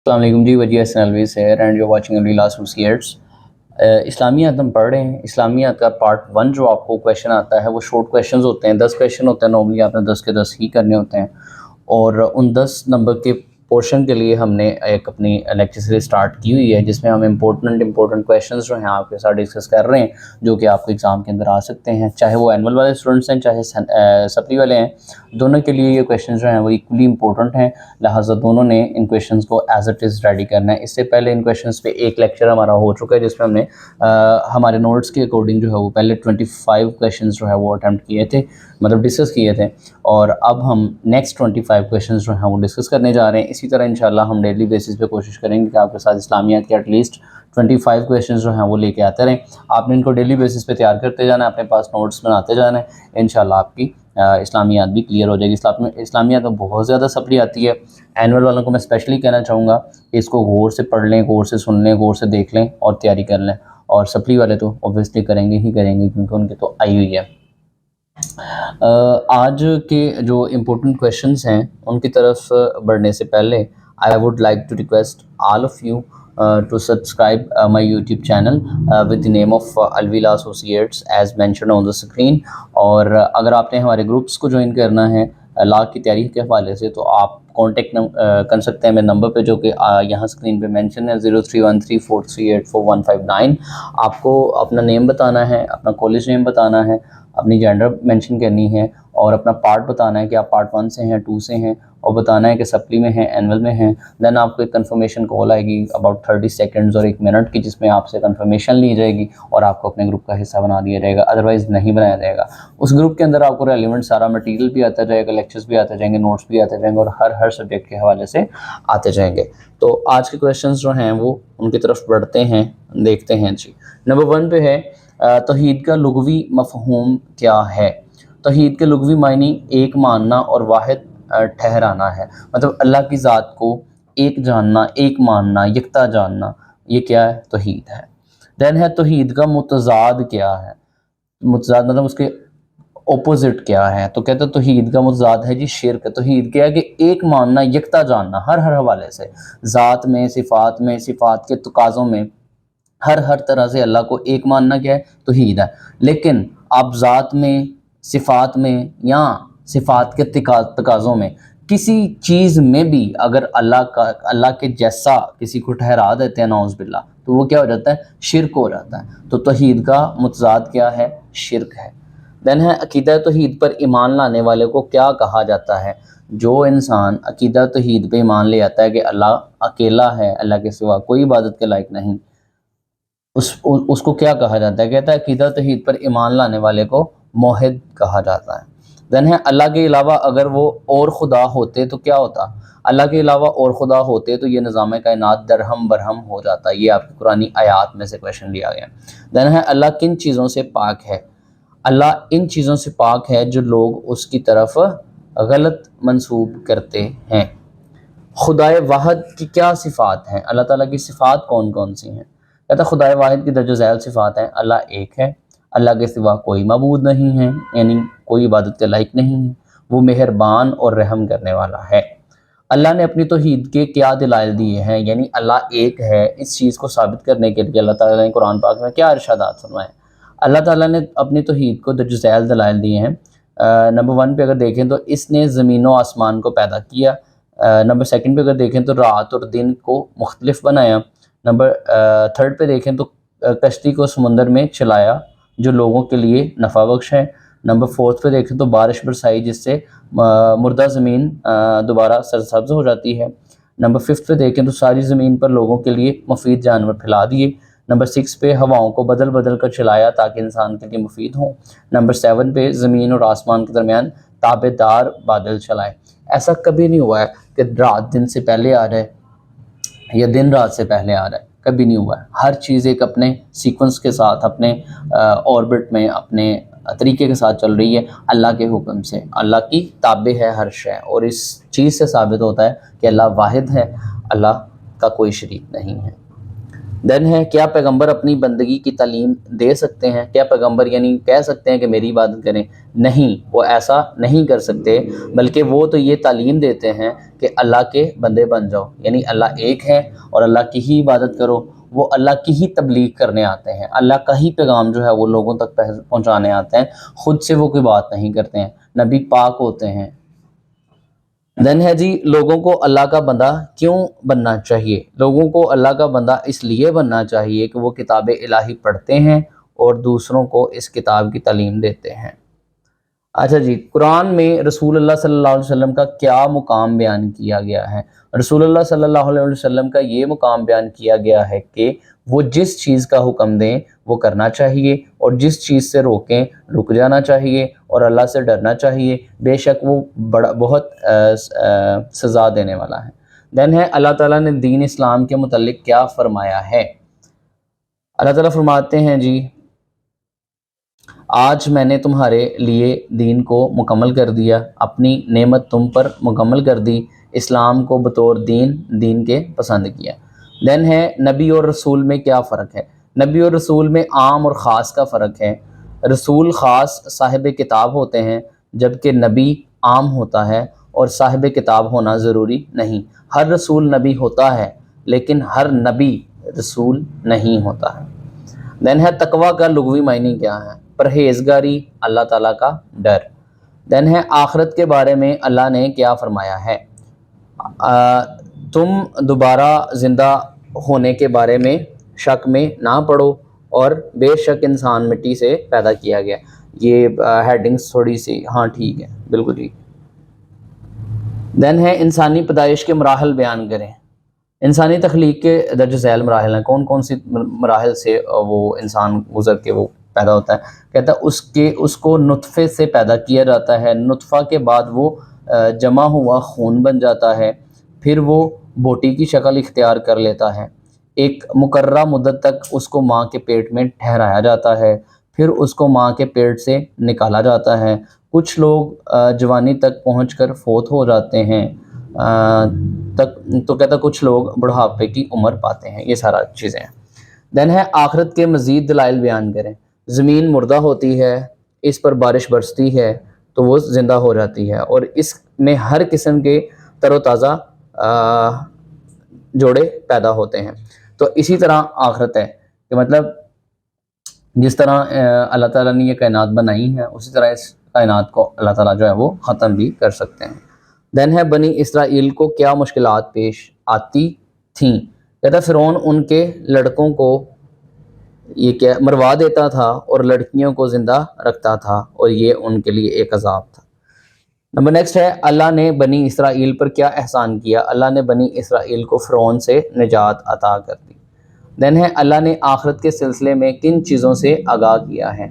السلام علیکم جی، وجیہ حسن الوی سے and you watching Alvi last years. اسلامیات ہم پڑھ رہے ہیں۔ اسلامیات کا پارٹ 1 جو آپ کو کویشچن آتا ہے وہ شارٹ کویشچنز ہوتے ہیں، 10 کویشچن ہوتے ہیں، نارملی آپ نے 10 کے 10 ہی کرنے ہوتے ہیں، اور ان 10 نمبر کے پورشن کے لیے ہم نے ایک اپنی لیکچر سیریز اسٹارٹ کی ہوئی ہے، جس میں ہم امپورٹنٹ کویشچنز جو ہیں آپ کے ساتھ ڈسکس کر رہے ہیں، جو کہ آپ کو ایگزام کے اندر آ سکتے ہیں، چاہے وہ اینول والے اسٹوڈنٹس ہیں چاہے سپلی والے ہیں، دونوں کے لیے یہ کویشچنز جو ہیں وہ ایکولی امپورٹنٹ ہیں، لہٰذا دونوں نے ان کویشچنز کو ایز اٹ از ریڈی کرنا ہے۔ اس سے پہلے ان کویشچنز پہ ایک لیکچر ہمارا ہو چکا ہے، جس میں ہم نے ہمارے نوٹس کے اکارڈنگ جو ہے وہ پہلے 25 کویشچنز جو ہے وہ اٹیمپٹ کیے تھے، مطلب ڈسکس کیے تھے، اور اب ہم نیکسٹ 25 کویشچنز جو ہیں وہ ڈسکس کرنے جا رہے ہیں۔ اسی طرح انشاءاللہ ہم ڈیلی بیسس پہ کوشش کریں گے کہ آپ کے ساتھ اسلامیات کے ایٹ لیسٹ 25 کویشچنز جو ہیں وہ لے کے آتے رہیں۔ آپ نے ان کو ڈیلی بیسس پہ تیار کرتے جانا ہے، اپنے پاس نوٹس بناتے جانا ہے، انشاءاللہ آپ کی اسلامیات بھی کلیئر ہو جائے گی۔ اسلامیات میں بہت زیادہ سپلی آتی ہے، اینول والوں کو میں اسپیشلی کہنا چاہوں گا کہ اس کو غور سے پڑھ لیں، غور سے سن لیں، غور سے دیکھ لیں اور تیاری کر لیں، اور سپلی والے تو اوبویسلی کریں گے ہی کریں گے، کیونکہ ان کے تو آئی ہوئی ہے۔ آج کے جو امپورٹنٹ کویشچنز ہیں ان کی طرف بڑھنے سے پہلے I would like to request all of you to subscribe my YouTube channel with the name of Alvila Associates as mentioned on the screen۔ اور اگر آپ نے ہمارے گروپس کو جوائن کرنا ہے لا کی تیاری کے حوالے سے، تو آپ کانٹیکٹ کر سکتے ہیں میرے نمبر پہ، جو کہ یہاں اسکرین پہ مینشن ہے 0313438459۔ آپ کو اپنا نیم بتانا ہے، اپنا کالج نیم بتانا ہے، اپنی جینڈر مینشن کرنی ہے، اور اپنا پارٹ بتانا ہے کہ آپ پارٹ 1 سے ہیں، 2 سے ہیں، اور بتانا ہے کہ سپلی میں ہیں، اینول میں ہیں۔ دین آپ کو ایک کنفرمیشن کال آئے گی اباؤٹ 30 سیکنڈز اور 1 منٹ کی، جس میں آپ سے کنفرمیشن لی جائے گی اور آپ کو اپنے گروپ کا حصہ بنا دیا جائے گا، ادروائز نہیں بنایا جائے گا۔ اس گروپ کے اندر آپ کو ریلیونٹ سارا مٹیریل بھی آتا جائے گا، لیکچرز بھی آتے جائیں گے، نوٹس بھی آتے جائیں گے، اور ہر سبجیکٹ کے حوالے سے آتے جائیں گے۔ تو آج کے کویشچنز جو ہیں وہ ان کی طرف بڑھتے ہیں، دیکھتے ہیں جی۔ نمبر 1 پہ ہے توحید کا لغوی مفہوم کیا ہے؟ توحید کے لغوی معنی ایک ماننا اور واحد ٹھہرانا ہے، مطلب اللہ کی ذات کو ایک جاننا، ایک ماننا، یکتا جاننا، یہ کیا ہے؟ توحید ہے۔ دین ہے توحید کا متضاد کیا ہے؟ متضاد مطلب اس کے اپوزٹ کیا ہے؟ تو کہتے ہیں توحید کا متضاد ہے جی شرک۔ توحید کیا ہے کہ ایک ماننا، یکتا جاننا، ہر حوالے سے، ذات میں، صفات کے تقاضوں میں، ہر طرح سے اللہ کو ایک ماننا کیا ہے؟ توحید ہے۔ لیکن آپ ذات میں، صفات میں، یا صفات کے تقاضوں میں کسی چیز میں بھی اگر اللہ کے جیسا کسی کو ٹھہرا دیتے ہیں نعوذ باللہ، تو وہ کیا ہو جاتا ہے؟ شرک ہو جاتا ہے۔ تو توحید کا متضاد کیا ہے؟ شرک ہے۔ دین ہے عقیدہ توحید پر ایمان لانے والے کو کیا کہا جاتا ہے؟ جو انسان عقیدہ توحید پہ ایمان لے آتا ہے کہ اللہ اکیلا ہے، اللہ کے سوا کوئی عبادت کے لائق نہیں، اس کو کیا کہا جاتا ہے؟ کہتا ہے عقیدہ توحید پر ایمان لانے والے کو موحد کہا جاتا ہے۔ دین ہے اللہ کے علاوہ اگر وہ اور خدا ہوتے تو کیا ہوتا؟ اللہ کے علاوہ اور خدا ہوتے تو یہ نظام کائنات درہم برہم ہو جاتا۔ یہ آپ کی قرآنی آیات میں سے کویشچن لیا گیا۔ دین ہے اللہ کن چیزوں سے پاک ہے؟ اللہ ان چیزوں سے پاک ہے جو لوگ اس کی طرف غلط منسوب کرتے ہیں۔ خدائے واحد کی کیا صفات ہیں؟ اللہ تعالیٰ کی صفات کون کون سی ہیں؟ کہتا ہے خدائے واحد کی درج ذیل صفات ہیں: اللہ ایک ہے، اللہ کے سوا کوئی معبود نہیں ہے، یعنی کوئی عبادت کے لائق نہیں ہے، وہ مہربان اور رحم کرنے والا ہے۔ اللہ نے اپنی توحید کے کیا دلائل دیے ہیں؟ یعنی اللہ ایک ہے، اس چیز کو ثابت کرنے کے لیے اللہ تعالیٰ نے قرآن پاک میں کیا ارشادات فرمائے؟ اللہ تعالیٰ نے اپنی توحید کو درج ذیل دلائل دیے ہیں۔ نمبر 1 پہ اگر دیکھیں تو اس نے زمین و آسمان کو پیدا کیا۔ نمبر 2 پہ اگر دیکھیں تو رات اور دن کو مختلف بنایا۔ نمبر 3 پہ دیکھیں تو کشتی کو سمندر میں چلایا جو لوگوں کے لیے نفع بخش ہے۔ نمبر 4 پہ دیکھیں تو بارش برسائی جس سے مردہ زمین دوبارہ سرسبز ہو جاتی ہے۔ نمبر 5 پہ دیکھیں تو ساری زمین پر لوگوں کے لیے مفید جانور پھیلا دیے۔ نمبر 6 پہ ہواؤں کو بدل بدل کر چلایا تاکہ انسان کے لیے مفید ہوں۔ نمبر 7 پہ زمین اور آسمان کے درمیان تابع دار بادل چلائے۔ ایسا کبھی نہیں ہوا ہے کہ رات دن سے پہلے آ رہا ہے یا دن رات سے پہلے آ رہا ہے، کبھی نہیں ہوا ہے۔ ہر چیز ایک اپنے سیکوینس کے ساتھ، اپنے آربٹ میں، اپنے طریقے کے ساتھ چل رہی ہے، اللہ کے حکم سے۔ اللہ کی تابع ہے ہر شے، اور اس چیز سے ثابت ہوتا ہے کہ اللہ واحد ہے، اللہ کا کوئی شریک نہیں ہے۔ دین ہے کیا پیغمبر اپنی بندگی کی تعلیم دے سکتے ہیں؟ کیا پیغمبر یعنی کہہ سکتے ہیں کہ میری عبادت کریں؟ نہیں، وہ ایسا نہیں کر سکتے، بلکہ وہ تو یہ تعلیم دیتے ہیں کہ اللہ کے بندے بن جاؤ، یعنی اللہ ایک ہے اور اللہ کی ہی عبادت کرو۔ وہ اللہ کی ہی تبلیغ کرنے آتے ہیں، اللہ کا ہی پیغام جو ہے وہ لوگوں تک پہنچانے آتے ہیں، خود سے وہ کوئی بات نہیں کرتے ہیں، نبی پاک ہوتے ہیں۔ دین ہے جی لوگوں کو اللہ کا بندہ کیوں بننا چاہیے؟ لوگوں کو اللہ کا بندہ اس لیے بننا چاہیے کہ وہ کتاب الہی پڑھتے ہیں اور دوسروں کو اس کتاب کی تعلیم دیتے ہیں۔ اچھا جی، قرآن میں رسول اللہ صلی اللہ علیہ وسلم کا کیا مقام بیان کیا گیا ہے؟ رسول اللہ صلی اللہ علیہ وسلم کا یہ مقام بیان کیا گیا ہے کہ وہ جس چیز کا حکم دیں وہ کرنا چاہیے، اور جس چیز سے روکیں رک جانا چاہیے، اور اللہ سے ڈرنا چاہیے، بے شک وہ بہت سزا دینے والا ہے۔ دین ہے اللہ تعالیٰ نے دین اسلام کے متعلق کیا فرمایا ہے؟ اللہ تعالیٰ فرماتے ہیں جی آج میں نے تمہارے لیے دین کو مکمل کر دیا، اپنی نعمت تم پر مکمل کر دی، اسلام کو بطور دین کے پسند کیا۔ دین ہے نبی اور رسول میں کیا فرق ہے؟ نبی اور رسول میں عام اور خاص کا فرق ہے۔ رسول خاص صاحب کتاب ہوتے ہیں، جبکہ نبی عام ہوتا ہے، اور صاحب کتاب ہونا ضروری نہیں۔ ہر رسول نبی ہوتا ہے، لیکن ہر نبی رسول نہیں ہوتا ہے۔ دین ہے تقویٰ کا لغوی معنی کیا ہے؟ پرہیزگاری، اللہ تعالیٰ کا ڈر۔ دین ہے آخرت کے بارے میں اللہ نے کیا فرمایا ہے؟ تم دوبارہ زندہ ہونے کے بارے میں شک میں نہ پڑو، اور بے شک انسان مٹی سے پیدا کیا گیا۔ یہ ہیڈنگز تھوڑی سی ہاں ٹھیک ہے، بالکل ٹھیک۔ دین ہے انسانی پیدائش کے مراحل بیان کریں۔ انسانی تخلیق کے درج ذیل مراحل ہیں، کون کون سی مراحل سے وہ انسان گزر کے وہ پیدا ہوتا ہے؟ کہتا ہے اس کو نطفے سے پیدا کیا جاتا ہے، نطفہ کے بعد وہ جمع ہوا خون بن جاتا ہے، پھر وہ بوٹی کی شکل اختیار کر لیتا ہے، ایک مقررہ مدت تک اس کو ماں کے پیٹ میں ٹھہرایا جاتا ہے، پھر اس کو ماں کے پیٹ سے نکالا جاتا ہے۔ کچھ لوگ جوانی تک پہنچ کر فوت ہو جاتے ہیں، تو کہتا کچھ لوگ بڑھاپے کی عمر پاتے ہیں۔ یہ سارا چیزیں ہیں۔ دین ہے آخرت کے مزید دلائل بیان کریں۔ زمین مردہ ہوتی ہے، اس پر بارش برستی ہے تو وہ زندہ ہو جاتی ہے، اور اس میں ہر قسم کے تر و تازہ جوڑے پیدا ہوتے ہیں۔ تو اسی طرح آخرت ہے کہ مطلب جس طرح اللہ تعالیٰ نے یہ کائنات بنائی ہے، اسی طرح اس کائنات کو اللہ تعالیٰ جو ہے وہ ختم بھی کر سکتے ہیں۔ دین ہے بنی اسرائیل کو کیا مشکلات پیش آتی تھیں؟ کہتا فرعون ان کے لڑکوں کو یہ کیا مروا دیتا تھا اور لڑکیوں کو زندہ رکھتا تھا، اور یہ ان کے لیے ایک عذاب تھا۔ نمبر نیکسٹ ہے اللہ نے بنی اسرائیل پر کیا احسان کیا؟ اللہ نے بنی اسرائیل کو فرعون سے نجات عطا کر دی۔ دین ہے اللہ نے آخرت کے سلسلے میں کن چیزوں سے آگاہ کیا ہے؟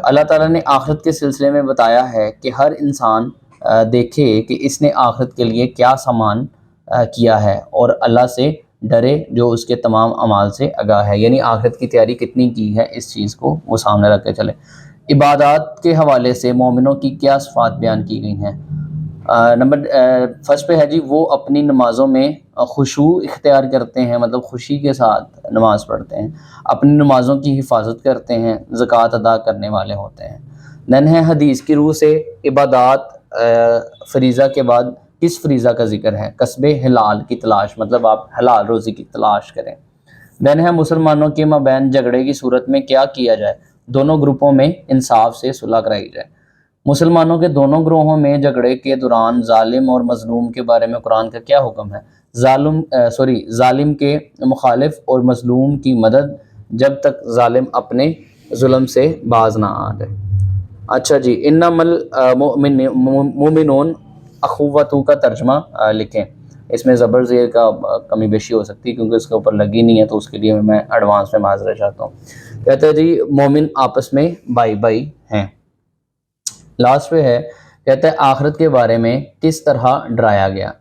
اللہ تعالیٰ نے آخرت کے سلسلے میں بتایا ہے کہ ہر انسان دیکھے کہ اس نے آخرت کے لیے کیا سامان کیا ہے، اور اللہ سے ڈرے جو اس کے تمام اعمال سے آگاہ ہے، یعنی آخرت کی تیاری کتنی کی ہے اس چیز کو وہ سامنے رکھ کے چلے۔ عبادات کے حوالے سے مومنوں کی کیا صفات بیان کی گئی ہیں؟ نمبر فرسٹ پہ ہے جی وہ اپنی نمازوں میں خشوع اختیار کرتے ہیں، مطلب خوشی کے ساتھ نماز پڑھتے ہیں، اپنی نمازوں کی حفاظت کرتے ہیں، زکوٰۃ ادا کرنے والے ہوتے ہیں۔ دین ہے حدیث کی روح سے عبادات فریضہ کے بعد کس فریضہ کا ذکر ہے؟ کسب حلال کی تلاش، مطلب آپ حلال روزی کی تلاش کریں۔ دین ہے مسلمانوں کے مابین جھگڑے کی صورت میں کیا کیا جائے؟ دونوں گروپوں میں انصاف سے صلح کرائی جائے۔ مسلمانوں کے دونوں گروہوں میں جھگڑے کے دوران ظالم اور مظلوم کے بارے میں قرآن کا کیا حکم ہے؟ ظالم کے مخالف اور مظلوم کی مدد جب تک ظالم اپنے ظلم سے باز نہ آ جائے۔ اچھا جی، انما المؤمنون اخوۃ کا ترجمہ لکھیں۔ اس میں زبر زیر کا کمی بیشی ہو سکتی ہے کیونکہ اس کے اوپر لگی نہیں ہے، تو اس کے لیے میں ایڈوانس میں معذرت چاہتا ہوں۔ کہتا ہے جی مومن آپس میں بائی بائی ہیں۔ لاسٹ پہ ہے کہتا ہے آخرت کے بارے میں کس طرح ڈرایا گیا؟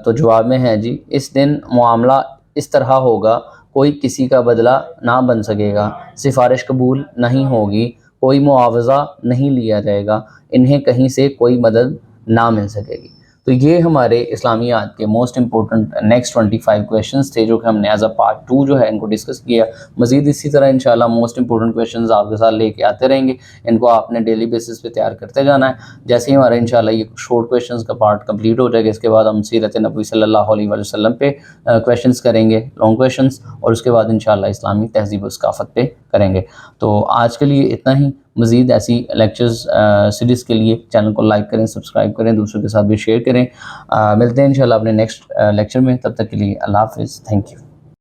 تو جواب میں ہے جی اس دن معاملہ اس طرح ہوگا، کوئی کسی کا بدلہ نہ بن سکے گا، سفارش قبول نہیں ہوگی، کوئی معاوضہ نہیں لیا جائے گا، انہیں کہیں سے کوئی مدد نہ مل سکے گی۔ تو یہ ہمارے اسلامیات کے موسٹ امپورٹنٹ نیکسٹ 25 کویشچنس تھے جو کہ ہم نے ایز اے پارٹ 2 جو ہے ان کو ڈسکس کیا. مزید اسی طرح انشاءاللہ موسٹ امپورٹنٹ کویشچنز آپ کے ساتھ لے کے آتے رہیں گے. ان کو آپ نے ڈیلی بیسس پہ تیار کرتے جانا ہے. جیسے ہی ہمارا انشاءاللہ یہ شارٹ کویشچنز کا پارٹ کمپلیٹ ہو جائے گا، اس کے بعد ہم سیرت نبوی صلی اللہ علیہ وآلہ وسلم پہ کویشچنز کریں گے، لانگ کویشچنز، اور اس کے بعد انشاءاللہ اسلامی تہذیب و ثقافت پہ کریں گے. تو آج کے لیے اتنا ہی. مزید ایسی لیکچرز سیریز کے لیے چینل کو لائک کریں، سبسکرائب کریں، دوسروں کے ساتھ بھی شیئر کریں. ملتے ہیں انشاءاللہ اپنے نیکسٹ لیکچر میں. تب تک کے لیے اللہ حافظ. Thank you.